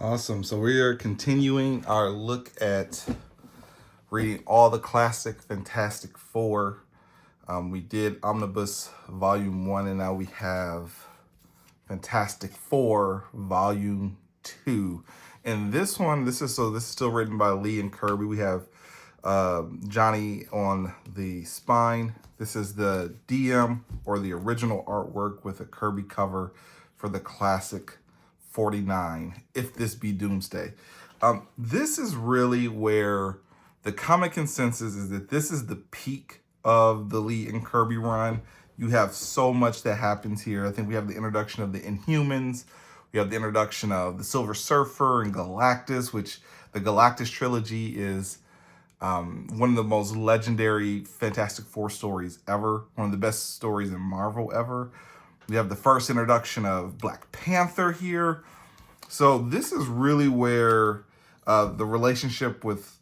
Awesome. So we are continuing our look at reading all the classic Fantastic Four. We did Omnibus Volume 1, and now we have Fantastic Four Volume 2. And this one, this is still written by Lee and Kirby. We have Johnny on the spine. This is the DM or the original artwork with a Kirby cover for the classic 49, If This Be Doomsday. This is really where the comic consensus is that this is the peak of the Lee and Kirby run. You have so much that happens here. I think we have the introduction of the Inhumans. We have the introduction of the Silver Surfer and Galactus, which the Galactus trilogy is one of the most legendary Fantastic Four stories ever. One of the best stories in Marvel ever. We have the first introduction of Black Panther here. So this is really where the relationship with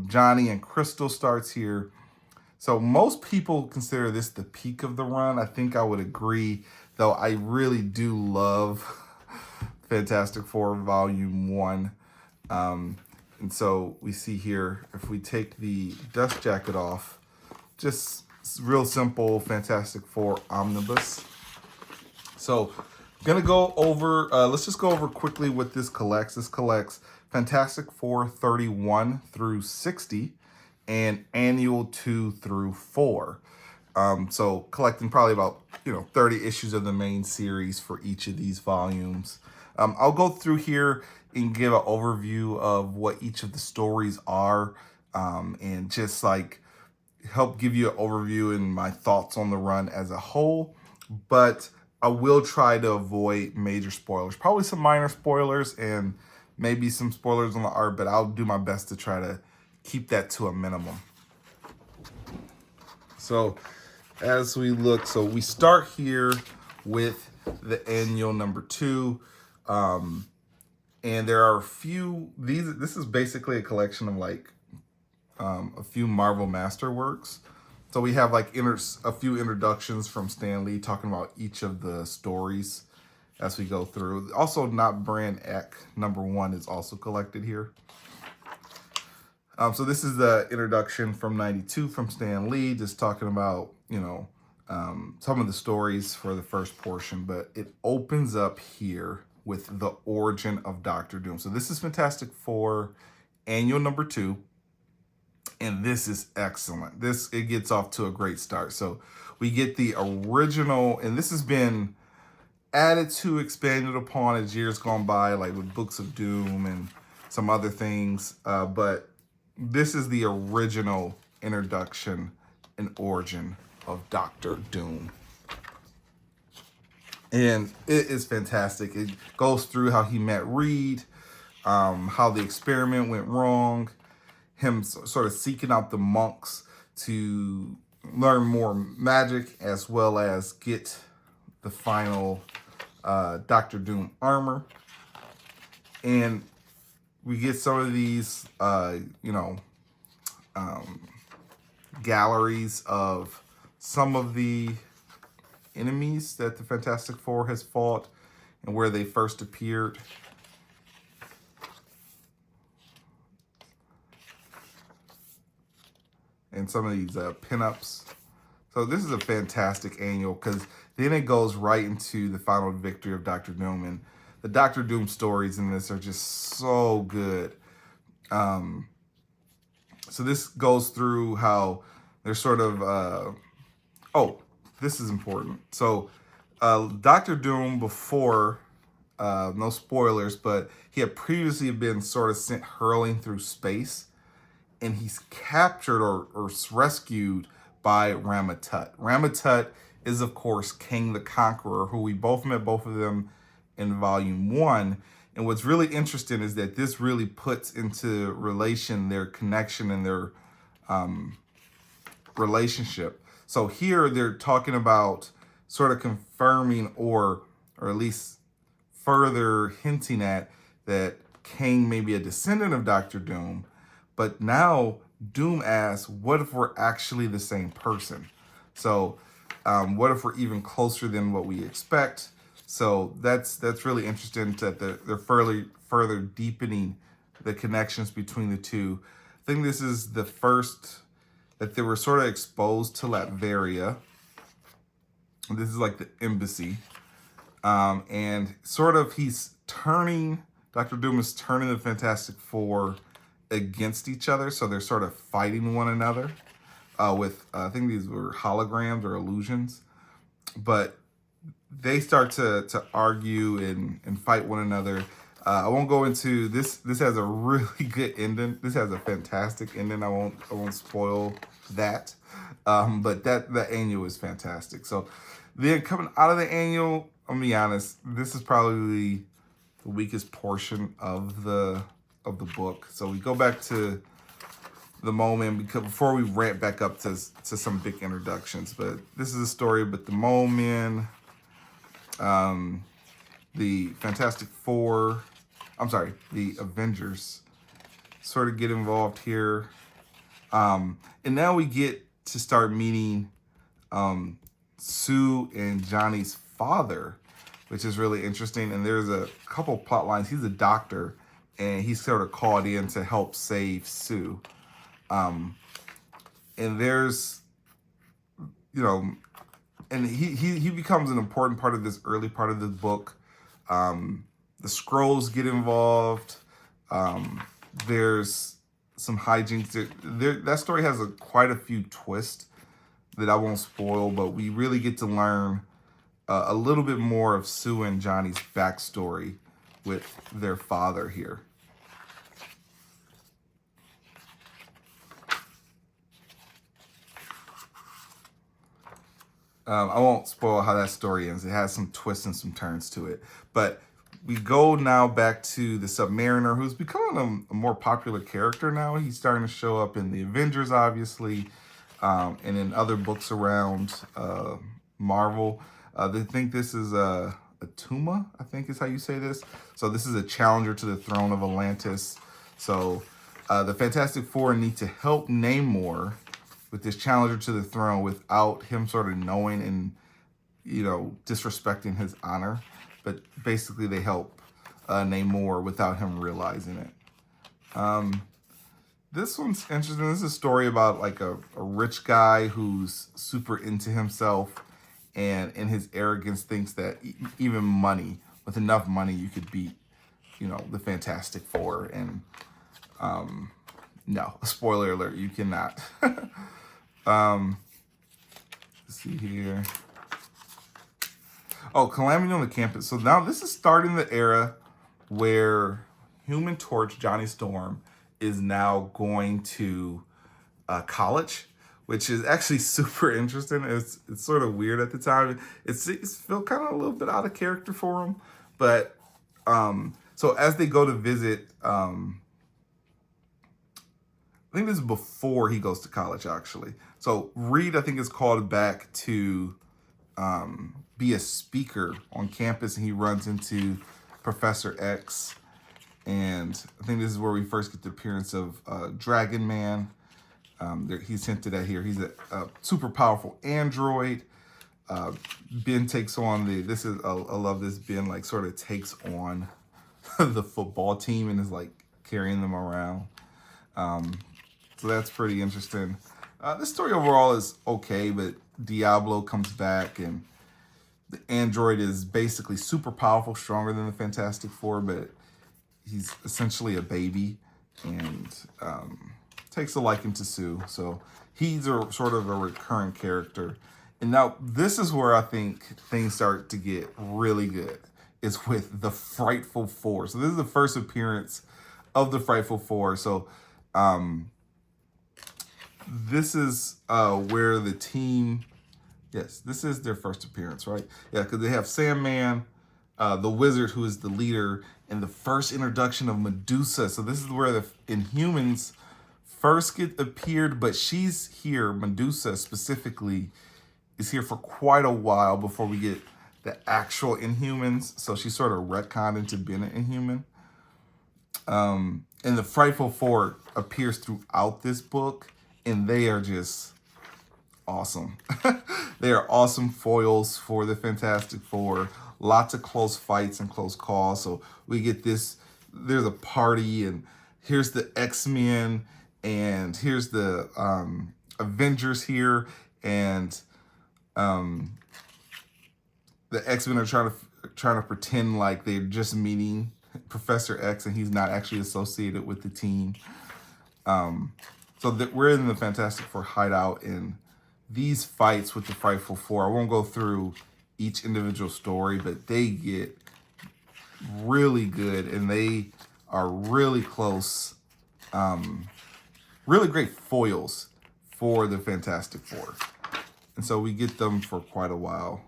Johnny and Crystal starts here. So most people consider this the peak of the run. I think I would agree, though I really do love Fantastic Four Volume 1. And so we see here, if we take the dust jacket off, just real simple Fantastic Four Omnibus. So I'm going to go over, let's just go over quickly what this collects. This collects Fantastic Four 31 through 60 and Annual 2 through 4. So collecting probably about 30 issues of the main series for each of these volumes. I'll go through here and give an overview of what each of the stories are, and just like help give you an overview and my thoughts on the run as a whole. But I will try to avoid major spoilers, probably some minor spoilers and maybe some spoilers on the art, but I'll do my best to try to keep that to a minimum. So as we look, so we start here with the annual number 2. And there are a few, this is basically a collection of like a few Marvel Masterworks. So we have like a few introductions from Stan Lee talking about each of the stories as we go through. Also, Not Brand Ek number 1 is also collected here. So this is the introduction from 92 from Stan Lee, just talking about, some of the stories for the first portion. But it opens up here with the origin of Doctor Doom. So this is Fantastic Four Annual number 2. And this is excellent. It gets off to a great start. So we get the original, and this has been added to, expanded upon as years gone by, like with Books of Doom and some other things. But this is the original introduction and origin of Doctor Doom. And it is fantastic. It goes through how he met Reed, how the experiment went wrong, him sort of seeking out the monks to learn more magic, as well as get the final Doctor Doom armor. And we get some of these, galleries of some of the enemies that the Fantastic Four has fought and where they first appeared. And some of these pinups. So this is a fantastic annual, because then it goes right into the final victory of Doctor Doom. And the Doctor Doom stories in this are just so good. So this goes through how there's sort of, this is important. So Doctor Doom before, no spoilers, but he had previously been sort of sent hurling through space. And he's captured or rescued by Ramatut. Ramatut is, of course, King the Conqueror, who we both met, both of them in Volume 1. And what's really interesting is that this really puts into relation their connection and their relationship. So here they're talking about sort of confirming or at least further hinting at that Kang may be a descendant of Doctor Doom. But now Doom asks, what if we're actually the same person? So what if we're even closer than what we expect? So that's really interesting that they're further deepening the connections between the two. I think this is the first that they were sort of exposed to Latveria. This is like the embassy. And sort of he's turning, Dr. Doom is turning the Fantastic Four against each other. So they're sort of fighting one another with, I think these were holograms or illusions. But they start to argue and fight one another. I won't go into this. This has a really good ending. This has a fantastic ending. I won't spoil that. But that annual is fantastic. So then coming out of the annual, I'm gonna be honest, this is probably the weakest portion of the book. So we go back to the moment before we ramp back up to some big introductions. But this is a story about the moment. The Fantastic Four, the Avengers sort of get involved here. And now we get to start meeting Sue and Johnny's father, which is really interesting. And there's a couple plot lines. He's a doctor, and he's sort of called in to help save Sue. And there's, and he becomes an important part of this early part of the book. The Skrulls get involved. There's some hijinks. That story has quite a few twists that I won't spoil, but we really get to learn a little bit more of Sue and Johnny's backstory with their father here. I won't spoil how that story ends. It has some twists and some turns to it. But we go now back to the Submariner, who's becoming a more popular character now. He's starting to show up in the Avengers, obviously, and in other books around Marvel. They think this is a Tuma, I think is how you say this. So this is a challenger to the throne of Atlantis. So the Fantastic Four need to help Namor with this challenger to the throne without him sort of knowing and, disrespecting his honor. But basically they help Namor without him realizing it. This one's interesting. This is a story about like a rich guy who's super into himself and in his arrogance thinks that even money, with enough money, you could beat, the Fantastic Four. And no, spoiler alert, you cannot. Let's see here. Oh, Calamity on the Campus. So now this is starting the era where Human Torch, Johnny Storm, is now going to college, which is actually super interesting. It's sort of weird at the time. It's feel kind of a little bit out of character for him. But so as they go to visit, I think this is before he goes to college, actually. So Reed, I think, is called back to be a speaker on campus, and he runs into Professor X. And I think this is where we first get the appearance of Dragon Man. He's hinted at here. He's a super powerful android. Ben takes on I love this. Ben like sort of takes on the football team and is like carrying them around. So that's pretty interesting. This story overall is okay, but Diablo comes back and the android is basically super powerful, stronger than the Fantastic Four, but he's essentially a baby and takes a liking to Sue. So he's sort of a recurring character. And now this is where I think things start to get really good, is with the Frightful Four. So this is the first appearance of the Frightful Four. So this is where the team, yes, this is their first appearance, right? Yeah, because they have Sandman, the Wizard, who is the leader, and the first introduction of Medusa. So this is where the Inhumans first appeared, but she's here, Medusa specifically, is here for quite a while before we get the actual Inhumans. So she sort of retconned into being an Inhuman. And the Frightful Four appears throughout this book, and they are just awesome. They are awesome foils for the Fantastic Four. lots of close fights and close calls. So we get this, there's a party, and here's the X-Men, and here's the Avengers here, and the X-Men are trying to pretend like they're just meeting Professor X, and he's not actually associated with the team. So that we're in the Fantastic Four hideout, and these fights with the Frightful Four, I won't go through each individual story, but they get really good, and they are really close, really great foils for the Fantastic Four. And so we get them for quite a while.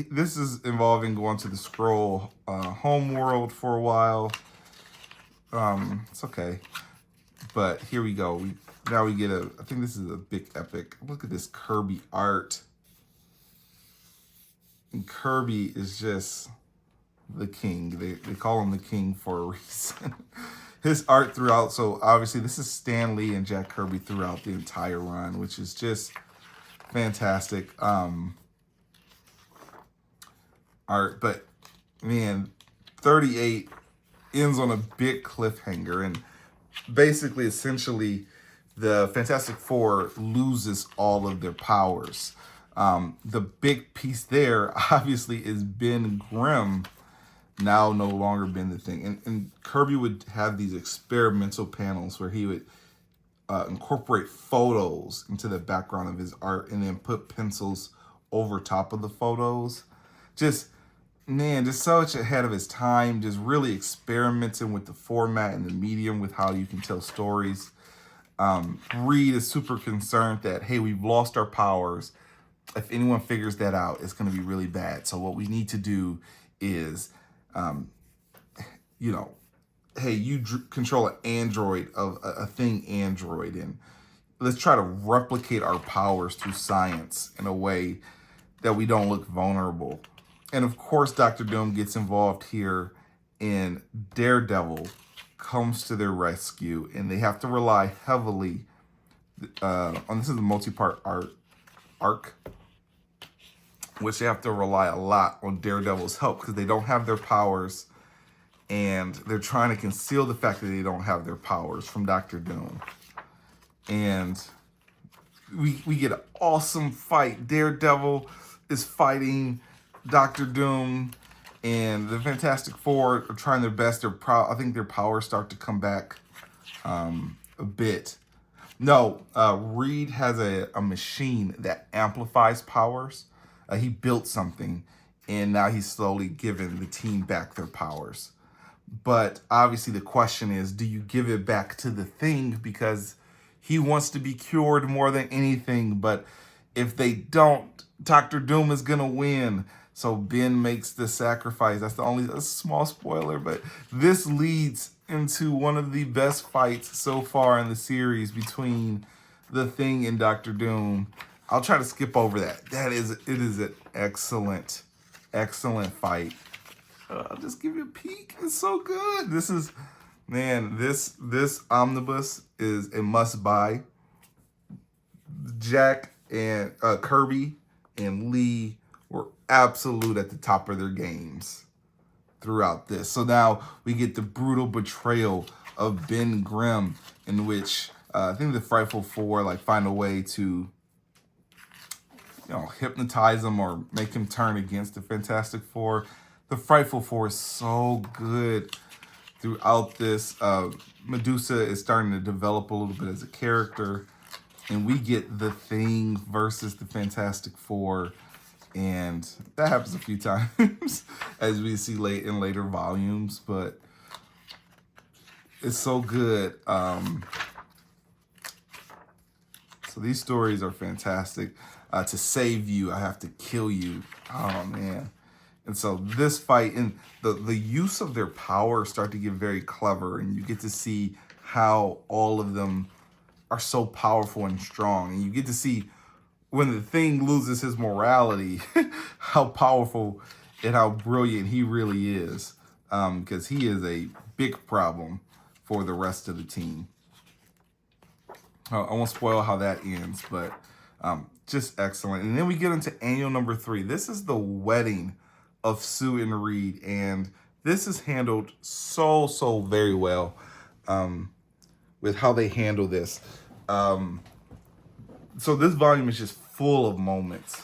This is involving going to the Skrull home world for a while. It's okay. But here we go. Now we get I think this is a big epic. Look at this Kirby art. And Kirby is just the king. They call him the king for a reason. His art throughout, so obviously this is Stan Lee and Jack Kirby throughout the entire run, which is just fantastic art. But man, 38 ends on a big cliffhanger, and basically, essentially, the Fantastic Four loses all of their powers. The big piece there, obviously, is Ben Grimm now no longer been the thing. And Kirby would have these experimental panels where he would incorporate photos into the background of his art and then put pencils over top of the photos. Just, man, just so much ahead of his time, just really experimenting with the format and the medium with how you can tell stories. Reed is super concerned that, hey, we've lost our powers. If anyone figures that out, it's going to be really bad. So what we need to do is, hey, you control an android of a thing android, and let's try to replicate our powers through science in a way that we don't look vulnerable. And of course, Dr. Doom gets involved here, and Daredevil comes to their rescue, and they have to rely heavily on, this is a multi-part arc, which they have to rely a lot on Daredevil's help because they don't have their powers, and they're trying to conceal the fact that they don't have their powers from Dr. Doom. And we get an awesome fight. Daredevil is fighting Dr. Doom, and the Fantastic Four are trying their best. I think their powers start to come back a bit. No, Reed has a machine that amplifies powers. He built something, and now he's slowly giving the team back their powers. But obviously the question is, do you give it back to the Thing? Because he wants to be cured more than anything. But if they don't, Dr. Doom is going to win. So Ben makes the sacrifice. That's a small spoiler, but this leads into one of the best fights so far in the series between the Thing and Dr. Doom. I'll try to skip over that. It is an excellent fight. I'll just give you a peek. It's so good. This is, man, this omnibus is a must buy. Jack and Kirby and Lee were absolute at the top of their games throughout this. So now we get the brutal betrayal of Ben Grimm, in which I think the Frightful Four find a way to hypnotize him or make him turn against the Fantastic Four. The Frightful Four is so good throughout this. Medusa is starting to develop a little bit as a character, and we get the Thing versus the Fantastic Four, and that happens a few times as we see in later volumes, but it's so good. So these stories are fantastic. To save you, I have to kill you. Oh, man. And so this fight, and the use of their power start to get very clever, and you get to see how all of them are so powerful and strong. And you get to see when the Thing loses his morality, how powerful and how brilliant he really is, because he is a big problem for the rest of the team. I won't spoil how that ends, but just excellent. And then we get into annual number 3. This is the wedding of Sue and Reed, and this is handled so very well with how they handle this. So this volume is just full of moments.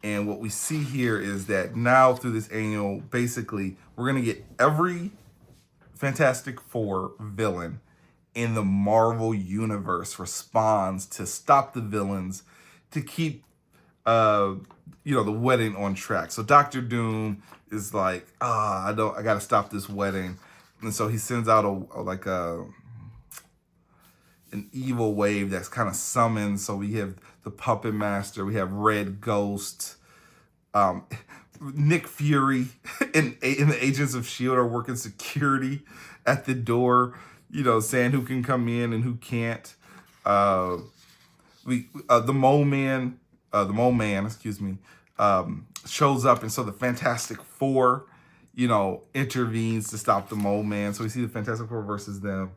And what we see here is that now through this annual, basically, we're going to get every Fantastic Four villain in the Marvel Universe responds to stop the villains, to keep, the wedding on track. So Doctor Doom is like, I got to stop this wedding. And so he sends out an evil wave that's kind of summoned. So we have the Puppet Master, we have Red Ghost, Nick Fury, and the Agents of S.H.I.E.L.D. are working security at the door, saying who can come in and who can't. The Mole Man, shows up, and so the Fantastic Four, intervenes to stop the Mole Man. So we see the Fantastic Four versus them.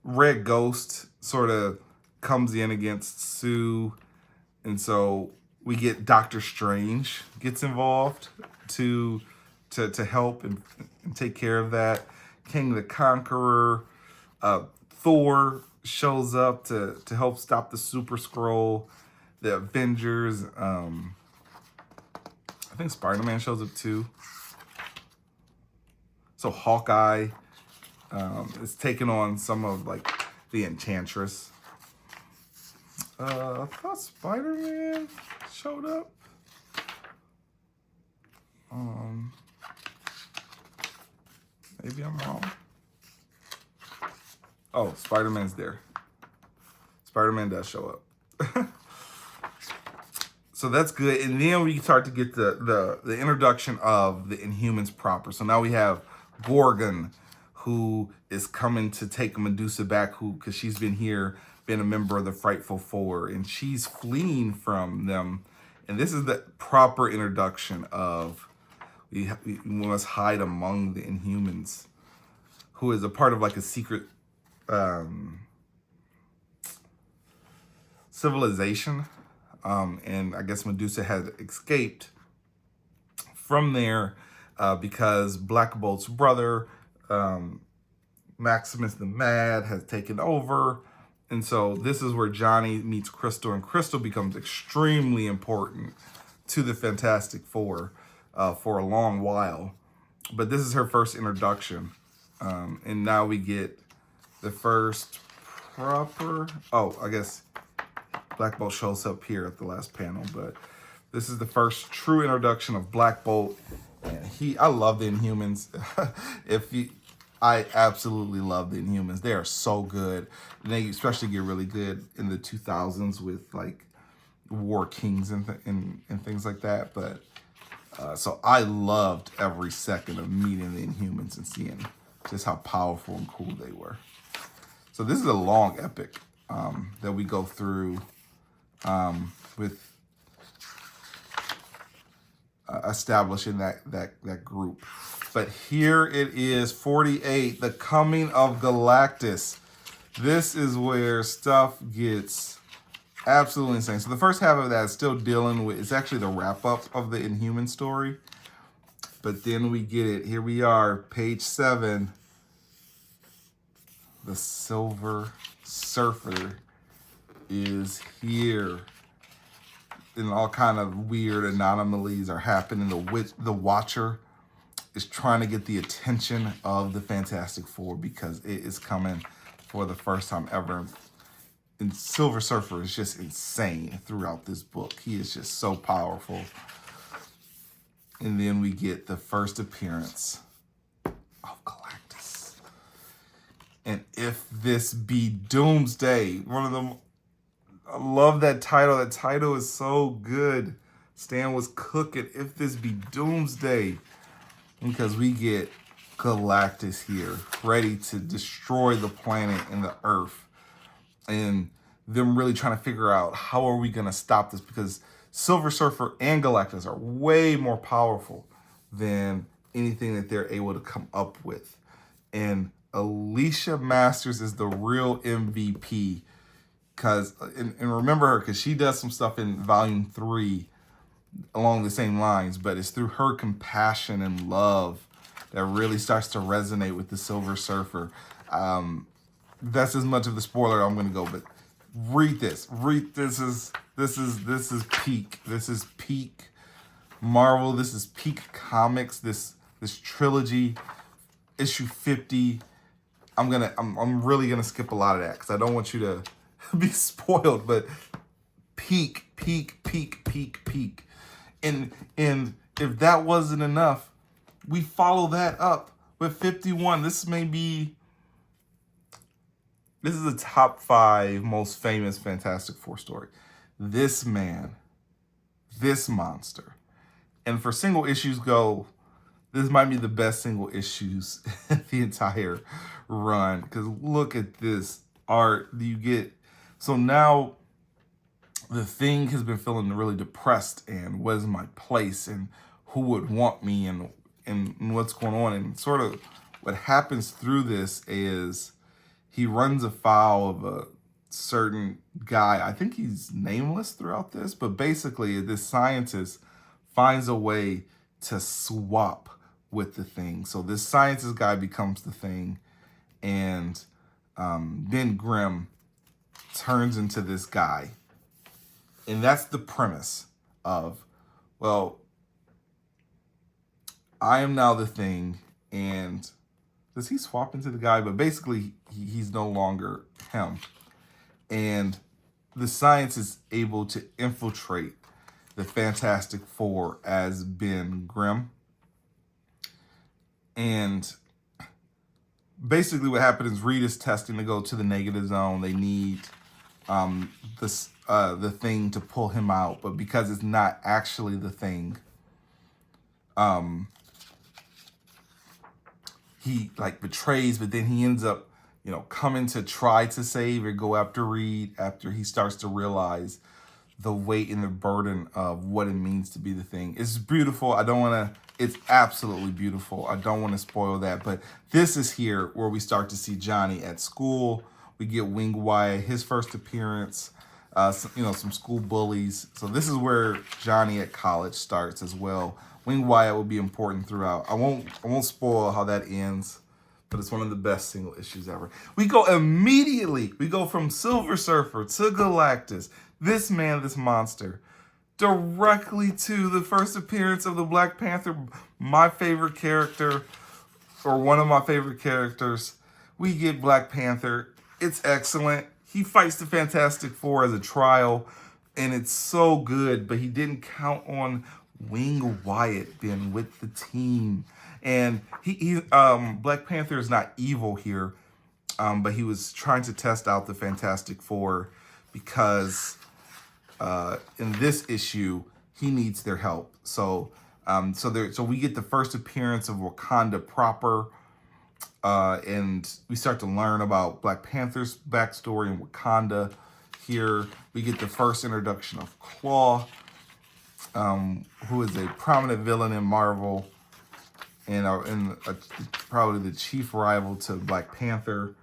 Red Ghost sort of comes in against Sue, and so we get Doctor Strange gets involved to help and take care of that. King the Conqueror, Thor shows up to help stop the Super Skrull. The Avengers, I think Spider-Man shows up too. So Hawkeye is taking on some of the Enchantress. I thought Spider-Man showed up. Maybe I'm wrong. Oh, Spider-Man's there. Spider-Man does show up. So that's good. And then we start to get the introduction of the Inhumans proper. So now we have Gorgon, who is coming to take Medusa back, because she's been a member of the Frightful Four, and she's fleeing from them. And this is the proper introduction of we must hide among the Inhumans, who is a part of a secret civilization. And I guess Medusa has escaped from there because Black Bolt's brother, Maximus the Mad, has taken over. And so this is where Johnny meets Crystal, and Crystal becomes extremely important to the Fantastic Four for a long while. But this is her first introduction. And now we get the first proper... Oh, I guess Black Bolt shows up here at the last panel. But this is the first true introduction of Black Bolt. And I love the Inhumans. I absolutely love the Inhumans. They are so good. And they especially get really good in the 2000s with War Kings and things like that. But so I loved every second of meeting the Inhumans and seeing just how powerful and cool they were. So this is a long epic that we go through with establishing that group. But here it is, 48, The Coming of Galactus. This is where stuff gets absolutely insane. So the first half of that is still dealing with, it's actually the wrap-up of the Inhuman story. But then we get it. Here we are, page 7. The Silver Surfer is here. And all kind of weird anomalies are happening. The Watcher is trying to get the attention of the Fantastic Four because it is coming for the first time ever. And Silver Surfer is just insane throughout this book. He is just so powerful. And then we get the first appearance of Galactus. And If This Be Doomsday, one of them. I love that title. That title is so good. Stan was cooking. If This Be Doomsday. Because we get Galactus here, ready to destroy the planet and the Earth. And them really trying to figure out how are we going to stop this, because Silver Surfer and Galactus are way more powerful than anything that they're able to come up with. And Alicia Masters is the real MVP and remember her, because she does some stuff in volume 3 along the same lines, but it's through her compassion and love that really starts to resonate with the Silver Surfer. That's as much of the spoiler I'm going to go, but read this. This is peak. This is peak Marvel. This is peak comics. This trilogy, issue 50. I'm really gonna skip a lot of that because I don't want you to be spoiled. But peak. And if that wasn't enough, we follow that up with 51. This is the top 5 most famous Fantastic Four story. This man, this monster. And for single issues go, this might be the best single issues in the entire run. Because look at this art you get. So now the Thing has been feeling really depressed, and what is my place, and who would want me, and what's going on. And sort of what happens through this is he runs afoul of a certain guy. I think he's nameless throughout this, but basically this scientist finds a way to swap with the Thing. So this scientist guy becomes the Thing, and Ben Grimm turns into this guy. And that's the premise of, well, I am now the Thing, and does he swap into the guy? But basically, he's no longer him. And the science is able to infiltrate the Fantastic Four as Ben Grimm. And basically what happened is Reed is testing to go to the negative zone. They need the Thing to pull him out. But because it's not actually the Thing, he like betrays, but then he ends up, coming to try to save or go after Reed after he starts to realize the weight and the burden of what it means to be the Thing. It's beautiful. It's absolutely beautiful. I don't want to spoil that, but this is here where we start to see Johnny at school. We get Wing Wyatt, his first appearance, some school bullies. So this is where Johnny at college starts as well. Wing Wyatt will be important throughout. I won't spoil how that ends, but it's one of the best single issues ever. We go from Silver Surfer to Galactus, this man, this monster, directly to the first appearance of the Black Panther, my favorite character, or one of my favorite characters. We get Black Panther. It's excellent. He fights the Fantastic Four as a trial, and it's so good, but he didn't count on Wing Wyatt being with the team. And Black Panther is not evil here, but he was trying to test out the Fantastic Four because in this issue he needs their help. So we get the first appearance of Wakanda proper, and we start to learn about Black Panther's backstory in Wakanda. Here we get the first introduction of Claw, who is a prominent villain in Marvel, and probably the chief rival to Black Panther.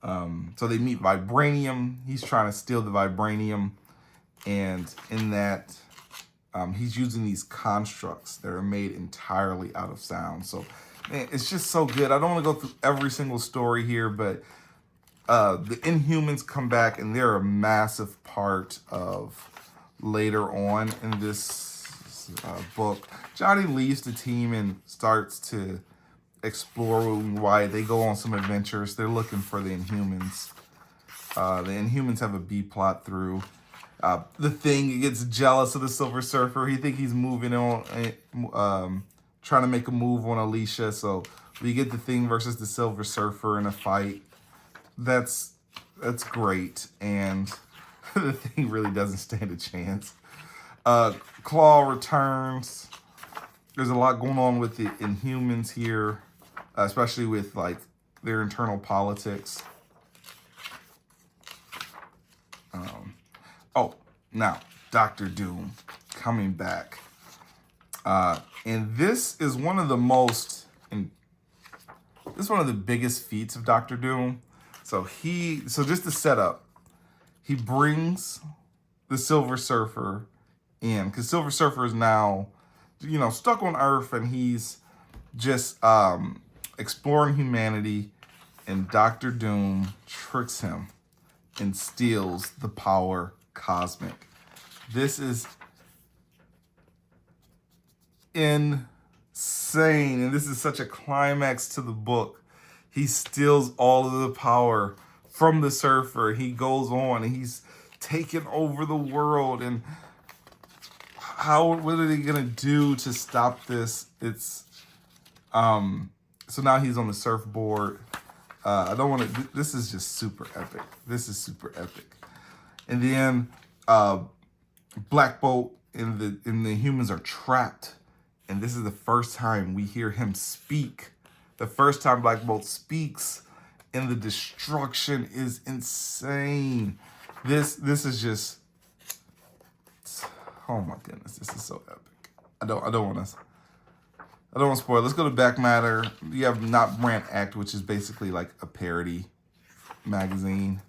So they meet Vibranium. He's trying to steal the Vibranium, and in that, he's using these constructs that are made entirely out of sound. So, man, it's just so good. I don't want to go through every single story here, but the Inhumans come back, and they're a massive part of later on in this book. Johnny leaves the team and starts to explore why they go on some adventures. They're looking for the Inhumans. The Inhumans have a B plot through. The Thing gets jealous of the Silver Surfer. He thinks he's moving on, trying to make a move on Alicia. So we get the Thing versus the Silver Surfer in a fight. That's great, and the Thing really doesn't stand a chance. Claw returns. There's a lot going on with the Inhumans here, especially with like their internal politics. Now Doctor Doom coming back, and this is one of the biggest feats of Doctor Doom. So just to set up, he brings the Silver Surfer in, because Silver Surfer is now, stuck on Earth, and he's just exploring humanity, and Doctor Doom tricks him and steals the power cosmic. This is insane, and this is such a climax to the book. He steals all of the power from the Surfer. He goes on, and he's taken over the world, and what are they gonna do to stop this? It's so now he's on the surfboard. I don't want to. This is just super epic. This is super epic. And then Black Bolt and the humans are trapped, and this is the first time we hear him speak. The first time Black Bolt speaks, and the destruction is insane. This is just, oh my goodness, this is so epic. I don't want to spoil. Let's go to Back Matter. You have Not Brand Act, which is basically like a parody magazine.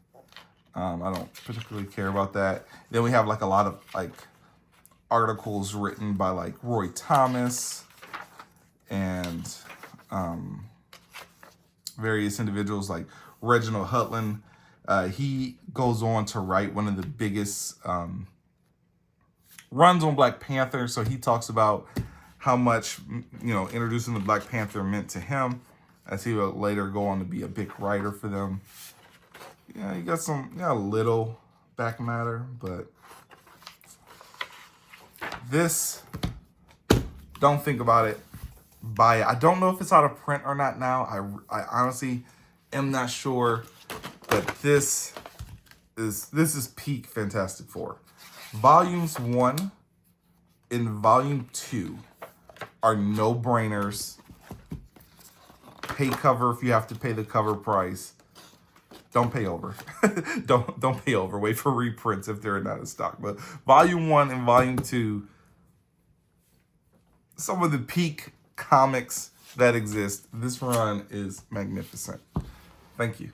I don't particularly care about that. Then we have like a lot of like articles written by like Roy Thomas and various individuals like Reginald Hutland. He goes on to write one of the biggest runs on Black Panther. So he talks about how much, introducing the Black Panther meant to him, as he would later go on to be a big writer for them. Yeah, you got a little Back Matter, but this, don't think about it. Buy it. I don't know if it's out of print or not now. I honestly am not sure, but this is peak Fantastic Four. Volumes 1 and Volume 2 are no-brainers. Pay cover if you have to pay the cover price. Don't pay over. don't pay over. Wait for reprints if they're not in stock. But Volume 1 and Volume 2, some of the peak comics that exist. This run is magnificent. Thank you.